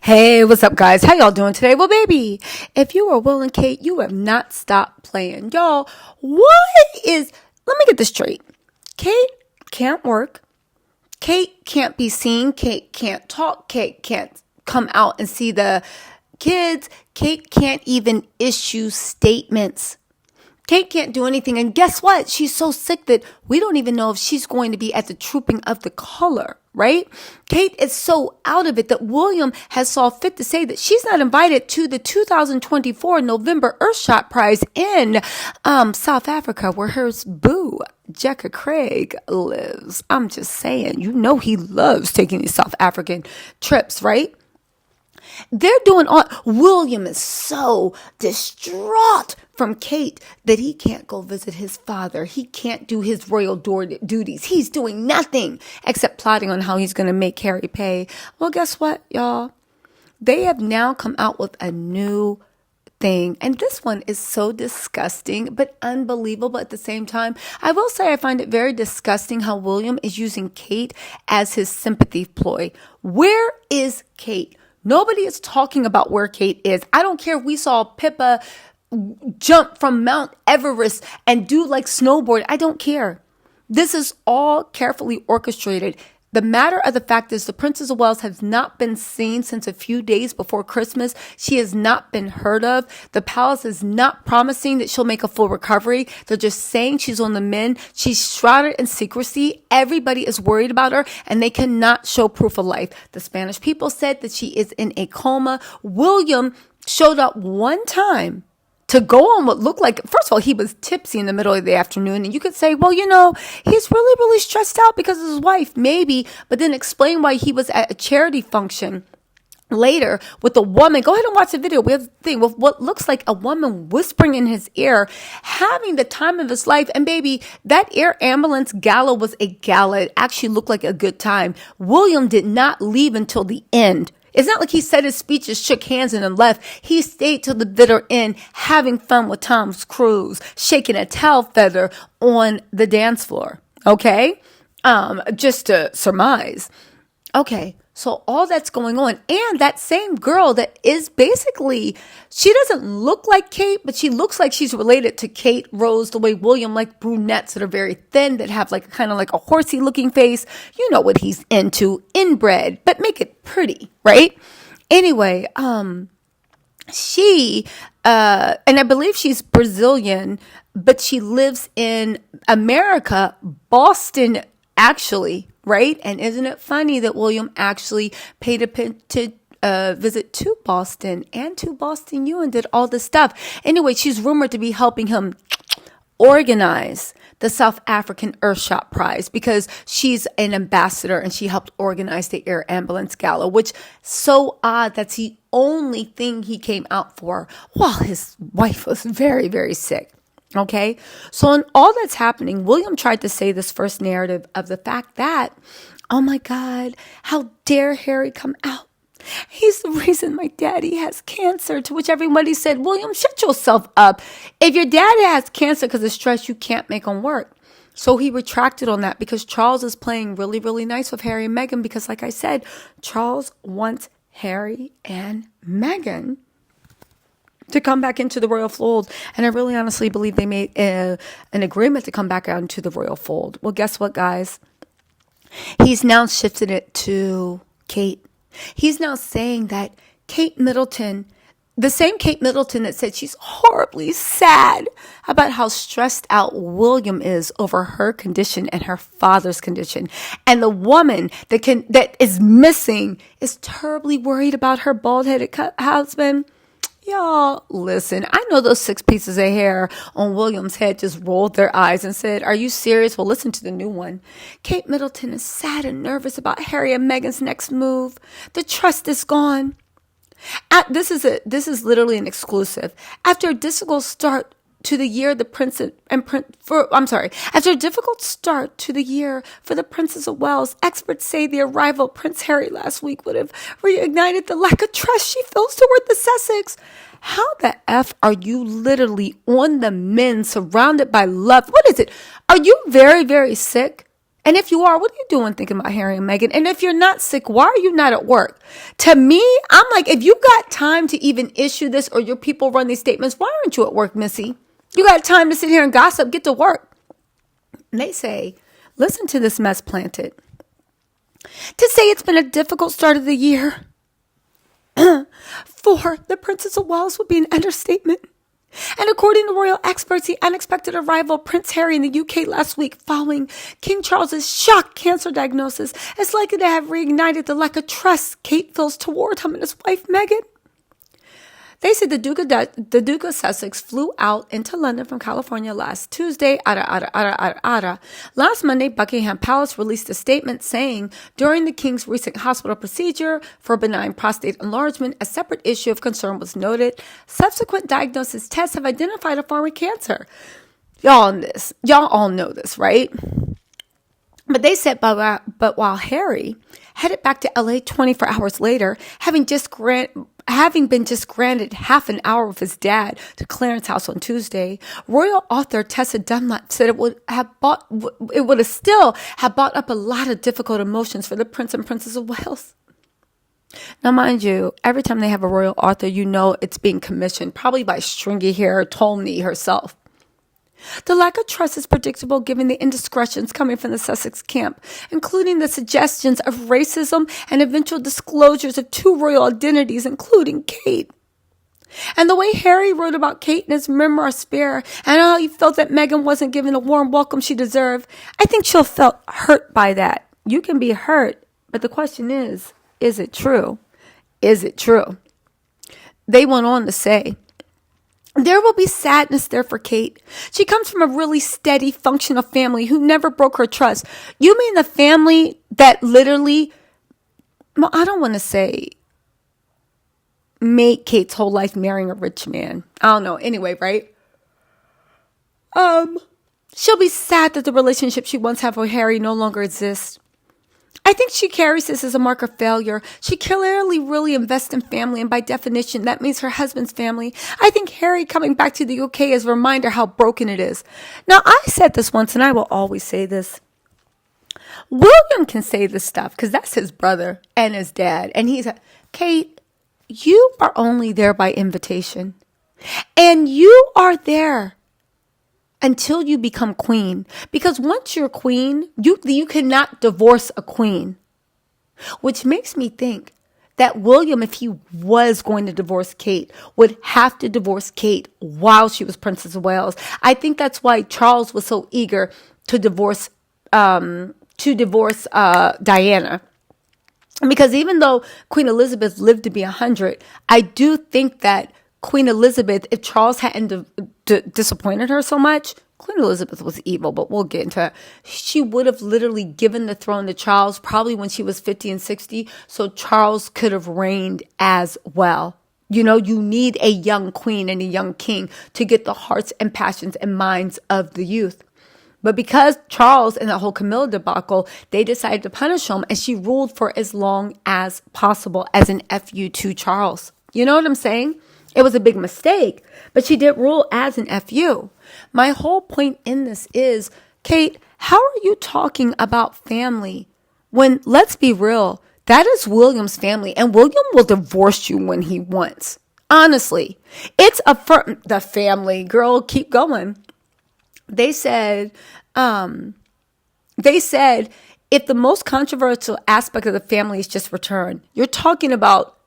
Hey, what's up, guys? How y'all doing today? Well, baby, if you are Will and Kate, you have not stopped playing. Y'all, let me get this straight. Kate can't work. Kate can't be seen. Kate can't talk. Kate can't come out and see the kids. Kate can't even issue statements. Kate can't do anything. And guess what? She's so sick that we don't even know if she's going to be at the Trooping of the Color, right? Kate is so out of it that William has saw fit to say that she's not invited to the 2024 November Earthshot Prize in South Africa, where her boo, Jekka Craig, lives. I'm just saying, he loves taking these South African trips, right? They're doing all. William is so distraught from Kate that he can't go visit his father. He can't do his royal duties. He's doing nothing except plotting on how he's going to make Harry pay. Well, guess what, y'all? They have now come out with a new thing. And this one is so disgusting, but unbelievable at the same time. I will say I find it very disgusting how William is using Kate as his sympathy ploy. Where is Kate? Nobody is talking about where Kate is. I don't care if we saw Pippa jump from Mount Everest and do like snowboard. I don't care. This is all carefully orchestrated. The matter of the fact is the Princess of Wales has not been seen since a few days before Christmas. She has not been heard of. The palace is not promising that she'll make a full recovery. They're just saying she's on the mend. She's shrouded in secrecy. Everybody is worried about her and they cannot show proof of life. The Spanish people said that she is in a coma. William showed up one time to go on what looked like, first of all, he was tipsy in the middle of the afternoon. And you could say, well, he's really, really stressed out because of his wife, maybe. But then explain why he was at a charity function later with a woman. Go ahead and watch the video. We have the thing with what looks like a woman whispering in his ear, having the time of his life. And baby, that air ambulance gala was a gala. It actually looked like a good time. William did not leave until the end. It's not like he said his speeches, shook hands, and then left. He stayed till the bitter end, having fun with Tom Cruise, shaking a tail feather on the dance floor. Okay? Just to surmise. Okay, so all that's going on. And that same girl that is basically, she doesn't look like Kate, but she looks like she's related to Kate Rose, the way William like brunettes that are very thin, that have like kind of like a horsey looking face. You know what he's into, inbred, but make it pretty, right? Anyway, she, and I believe she's Brazilian, but she lives in America, Boston, actually. Right? And isn't it funny that William actually paid a visit to Boston and to Boston U and did all this stuff. Anyway, she's rumored to be helping him organize the South African Earthshot Prize because she's an ambassador and she helped organize the Air Ambulance Gala, which so odd. That's the only thing he came out for while his wife was very, very sick. Okay, so in all that's happening, William tried to say this first narrative of the fact that, oh my God, how dare Harry come out? He's the reason my daddy has cancer, to which everybody said, William, shut yourself up. If your daddy has cancer because of stress, you can't make him work. So he retracted on that because Charles is playing really, really nice with Harry and Meghan because, like I said, Charles wants Harry and Meghan to come back into the royal fold. And I really honestly believe they made an agreement to come back out into the royal fold. Well, guess what, guys? He's now shifted it to Kate. He's now saying that Kate Middleton, the same Kate Middleton that said she's horribly sad about how stressed out William is over her condition and her father's condition. And the woman that is missing is terribly worried about her bald-headed husband. Y'all, listen, I know those 6 pieces of hair on William's head just rolled their eyes and said, are you serious? Well, listen to the new one. Kate Middleton is sad and nervous about Harry and Meghan's next move. The trust is gone. This is literally an exclusive. After a difficult start to the year, after a difficult start to the year for the Princess of Wales, experts say the arrival of Prince Harry last week would have reignited the lack of trust she feels toward the Sussex. How the F are you literally on the mend, surrounded by love? What is it? Are you very, very sick? And if you are, what are you doing thinking about Harry and Meghan? And if you're not sick, why are you not at work? To me, I'm like, if you got time to even issue this or your people run these statements, why aren't you at work, Missy? You got time to sit here and gossip, get to work. And they say, listen to this mess planted. To say it's been a difficult start of the year for the Princess of Wales would be an understatement. And according to royal experts, the unexpected arrival of Prince Harry in the UK last week following King Charles's shock cancer diagnosis is likely to have reignited the lack of trust Kate feels toward him and his wife Meghan. They say the Duke of Sussex flew out into London from California last Tuesday. Last Monday, Buckingham Palace released a statement saying during the King's recent hospital procedure for benign prostate enlargement, a separate issue of concern was noted. Subsequent diagnosis tests have identified a form of cancer. Y'all all know this, right? But they said, but while Harry headed back to LA 24 hours later, having been just granted half an hour with his dad to Clarence House on Tuesday, royal author Tessa Dunlap said it would have still brought up a lot of difficult emotions for the Prince and Princess of Wales. Now, mind you, every time they have a royal author, you know it's being commissioned, probably by stringy hair Tolney herself. The lack of trust is predictable given the indiscretions coming from the Sussex camp, including the suggestions of racism and eventual disclosures of two royal identities, including Kate. And the way Harry wrote about Kate in his memoir Spare and how he felt that Meghan wasn't given the warm welcome she deserved, I think she'll felt hurt by that. You can be hurt, but the question is it true? Is it true? They went on to say, there will be sadness there for Kate. She comes from a really steady, functional family who never broke her trust. You mean the family that literally, well, I don't want to say made Kate's whole life marrying a rich man. I don't know. Anyway, right? She'll be sad that the relationship she once had with Harry no longer exists. I think she carries this as a mark of failure. She clearly really invests in family, and by definition, that means her husband's family. I think Harry coming back to the UK is a reminder how broken it is. Now, I said this once, and I will always say this. William can say this stuff because that's his brother and his dad. And he's like, Kate, you are only there by invitation. And you are there until you become queen. Because once you're queen, you cannot divorce a queen. Which makes me think that William, if he was going to divorce Kate, would have to divorce Kate while she was Princess of Wales. I think that's why Charles was so eager to divorce Diana. Because even though Queen Elizabeth lived to be 100, I do think that Queen Elizabeth, if Charles hadn't disappointed her so much, Queen Elizabeth was evil, but we'll get into it. She would have literally given the throne to Charles probably when she was 50 and 60, so Charles could have reigned as well. You know, you need a young queen and a young king to get the hearts and passions and minds of the youth. But because Charles and the whole Camilla debacle, they decided to punish him, and she ruled for as long as possible as an FU to Charles. You know what I'm saying? It was a big mistake, but she did rule as an FU. My whole point in this is, Kate, how are you talking about family when, let's be real, that is William's family, and William will divorce you when he wants. Honestly, it's the family, girl, keep going. They said if the most controversial aspect of the family is just return, you're talking about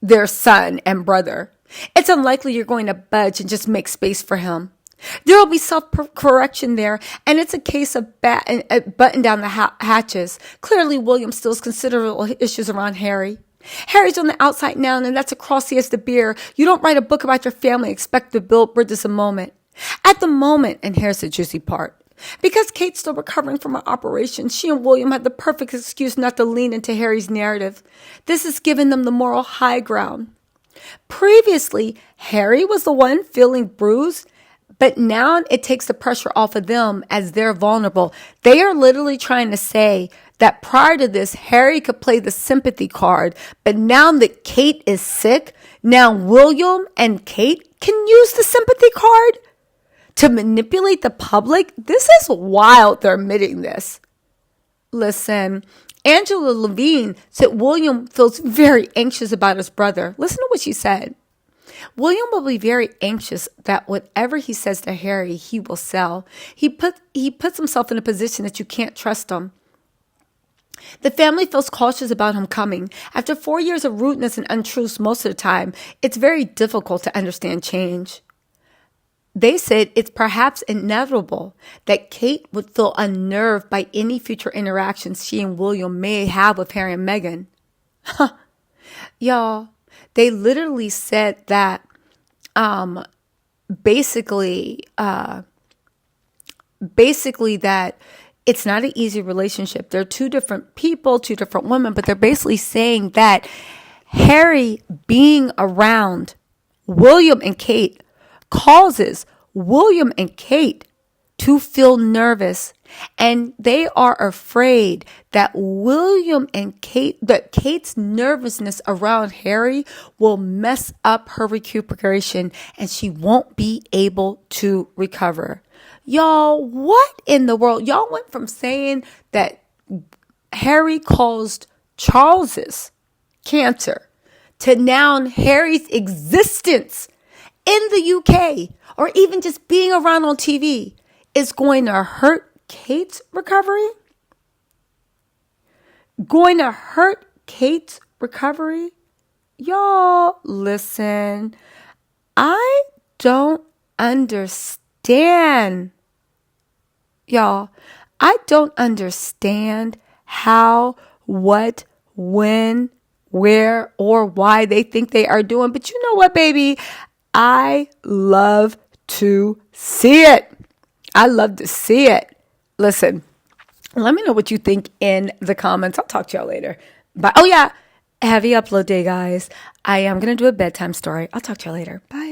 their son and brother. It's unlikely you're going to budge and just make space for him. There will be self-correction there, and it's a case of button down the hatches. Clearly, William still has considerable issues around Harry. Harry's on the outside now, and that's across the the beer. You don't write a book about your family, expect to build bridges a moment. At the moment, and here's the juicy part, because Kate's still recovering from her operation, she and William had the perfect excuse not to lean into Harry's narrative. This has given them the moral high ground. Previously, Harry was the one feeling bruised, but now it takes the pressure off of them as they're vulnerable. They are literally trying to say that prior to this, Harry could play the sympathy card, but now that Kate is sick, now William and Kate can use the sympathy card to manipulate the public. This is wild they're admitting this. listen, Angela Levine said William feels very anxious about his brother. Listen to what she said. William will be very anxious that whatever he says to Harry, he will sell. He puts himself in a position that you can't trust him. The family feels cautious about him coming. After 4 years of rudeness and untruths most of the time, it's very difficult to understand change. They said it's perhaps inevitable that Kate would feel unnerved by any future interactions she and William may have with Harry and Meghan. Y'all, they literally said that basically that it's not an easy relationship. They're two different people, two different women, but they're basically saying that Harry being around William and Kate causes William and Kate to feel nervous, and they are afraid that Kate's nervousness around Harry will mess up her recuperation and she won't be able to recover. Y'all, what in the world? Y'all went from saying that Harry caused Charles's cancer to now Harry's existence in the UK, or even just being around on TV, is going to hurt Kate's recovery? Going to hurt Kate's recovery? Y'all, listen. I don't understand. Y'all, I don't understand how, what, when, where, or why they think they are doing. But you know what, baby? I love to see it. I love to see it. Listen, let me know what you think in the comments. I'll talk to y'all later. Bye. Oh, yeah. Heavy upload day, guys. I am going to do a bedtime story. I'll talk to y'all later. Bye.